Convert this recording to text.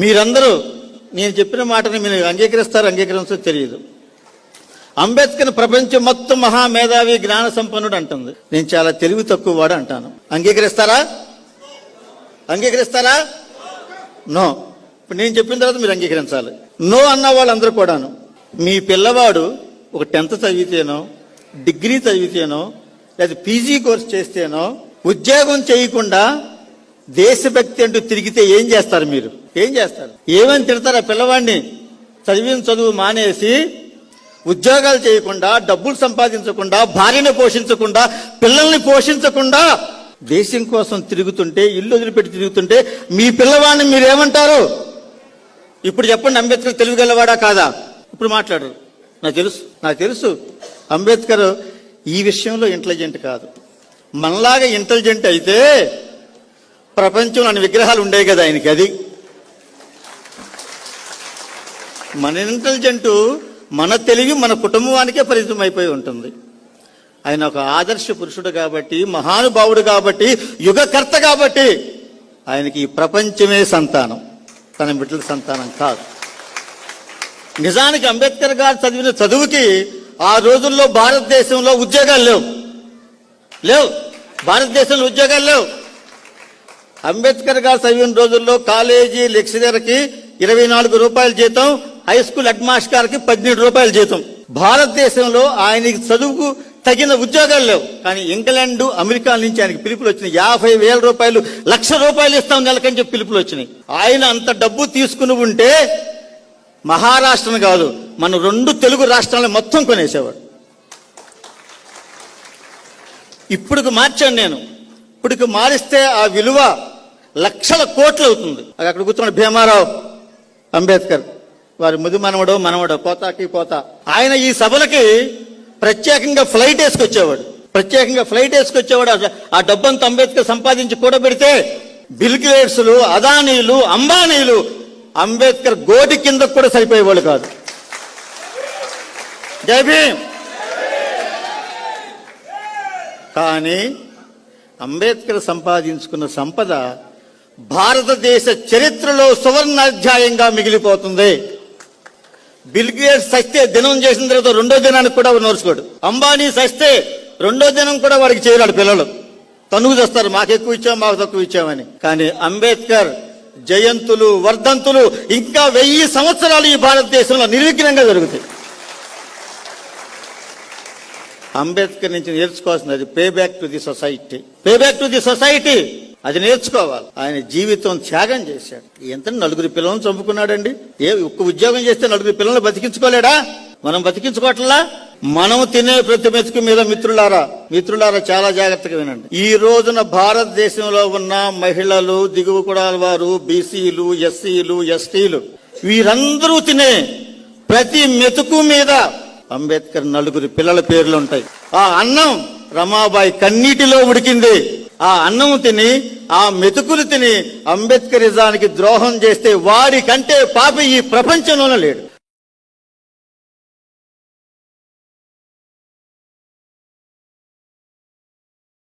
మీరందరూ నేను చెప్పిన మాటని మీరు అంగీకరిస్తారో అంగీకరించో తెలియదు. అంబేద్కర్ ప్రపంచం మొత్తం మహామేధావి జ్ఞాన సంపన్నుడు అంటుంది. నేను చాలా తెలివి తక్కువ వాడు అంటాను. అంగీకరిస్తారా? అంగీకరిస్తారా? నో. ఇప్పుడు నేను చెప్పిన తర్వాత మీరు అంగీకరించాలి. నో అన్న వాళ్ళందరూ కూడాను మీ పిల్లవాడు ఒక 10th చదివితేనో, డిగ్రీ చదివితేనో, లేదా పీజీ కోర్స్ చేస్తేనో, ఉద్యోగం చేయకుండా దేశభక్తి అంటూ తిరిగితే ఏం చేస్తారు? మీరు ఏం చేస్తారు? ఏమని తిడతారా? పిల్లవాడిని చదివిన చదువు మానేసి ఉద్యోగాలు చేయకుండా, డబ్బులు సంపాదించకుండా, భార్యను పోషించకుండా, పిల్లల్ని పోషించకుండా దేశం కోసం తిరుగుతుంటే, ఇల్లు వదిలిపెట్టి తిరుగుతుంటే మీ పిల్లవాడిని మీరేమంటారు? ఇప్పుడు చెప్పండి, అంబేద్కర్ తెలివిగలవాడా కాదా? ఇప్పుడు మాట్లాడరు. నాకు తెలుసు అంబేద్కర్ ఈ విషయంలో ఇంటెలిజెంట్ కాదు. మనలాగా ఇంటెలిజెంట్ అయితే ప్రపంచంలో అన్ని విగ్రహాలు ఉండేవి కదా ఆయనకి. అది మన ఇంటెలిజెంట్, మన తెలివి మన కుటుంబానికే పరిమితం అయిపోయి ఉంటుంది. ఆయన ఒక ఆదర్శ పురుషుడు కాబట్టి, మహానుభావుడు కాబట్టి, యుగకర్త కాబట్టి ఆయనకి ఈ ప్రపంచమే సంతానం, తన బిడ్డల సంతానం కాదు. నిజానికి అంబేద్కర్ గారు చదివిన చదువుకి ఆ రోజుల్లో భారతదేశంలో ఉద్యోగాలు లేవు. భారతదేశంలో ఉద్యోగాలు లేవు. అంబేద్కర్ గారు చదివిన రోజుల్లో కాలేజీ లెక్చరర్కి 24 రూపాయల జీతం, హై స్కూల్ హెడ్ మాస్టర్కి 17 రూపాయల జీతం. భారతదేశంలో ఆయనకి చదువుకు తగిన ఉద్యోగాలు లేవు. కానీ ఇంగ్లాండ్, అమెరికా నుంచి ఆయనకి పిలుపులు వచ్చినాయి. 50,000 రూపాయలు, 1,00,000 రూపాయలు ఇస్తాం నెలకని చెప్పి పిలుపులు వచ్చినాయి. ఆయన అంత డబ్బు తీసుకుని ఉంటే మహారాష్ట్రను కాదు, మన 2 తెలుగు రాష్ట్రాలను మొత్తం కొనేసేవాడు. ఇప్పుడుకు మార్చాను నేను. ఇప్పుడుకు మారిస్తే ఆ విలువ లక్షల కోట్లు అవుతుంది. అక్కడ కూర్చున్న భీమారావు అంబేద్కర్ వారి ముది మనవడో పోతా ఆయన ఈ సభలకి ప్రత్యేకంగా ఫ్లైట్ వేసుకొచ్చేవాడు. ఆ డబ్బంతా అంబేద్కర్ సంపాదించి కూడబెడితే బిల్ గేట్స్లు, అదానీలు, అంబానీలు అంబేద్కర్ గోటి కింద కూడా సరిపోయేవాళ్ళు కాదు. జై భీమ్. కానీ అంబేద్కర్ సంపాదించుకున్న సంపద భారతదేశ చరిత్రలో సువర్ణాధ్యాయంగా మిగిలిపోతుంది. బిల్ గేట్స్ సస్తే దినం చేసిన తర్వాత 2వ దినానికి కూడా నోర్చుకోడు. అంబానీ సస్తే 2వ దినం కూడా వాడికి చేయలేడు. పిల్లలు తనుగు చేస్తారు, మాకెక్కువ ఇచ్చాం, మాకు తక్కువ ఇచ్చామని. కానీ అంబేద్కర్ జయంతులు, వర్ధంతులు ఇంకా 1000 సంవత్సరాలు ఈ భారతదేశంలో నిర్విఘ్నంగా జరుగుతాయి. అంబేద్కర్ నుంచి నేర్చుకోవాల్సింది pay back to the society. అది నేర్చుకోవాలి. ఆయన జీవితం త్యాగం చేశాడు. ఎంత 4 పిల్లలను చంపుకున్నాడండి. ఒక్క ఉద్యోగం చేస్తే 4 పిల్లలను బతికించుకోలేడా? మనం బతికించుకోవట్లా. మనం తినే ప్రతి మెతుకు మీద మిత్రులారా చాలా జాగ్రత్తగా వినండి. ఈ రోజున భారతదేశంలో ఉన్న మహిళలు, దిగువ కులాల వారు, బీసీలు, ఎస్సీలు, ఎస్టీలు వీరందరూ తినే ప్రతి మెతుకు మీద అంబేద్కర్ 4 పిల్లల పేర్లు ఉంటాయి. ఆ అన్నం రమాబాయి కన్నీటిలో ఉడికింది. ఆ అన్నం తిని, ఆ మెతుకులు తిని అంబేద్కరిజానికి ద్రోహం చేస్తే వాడి కంటే పాపి ఈ ప్రపంచంలోనే లేడు.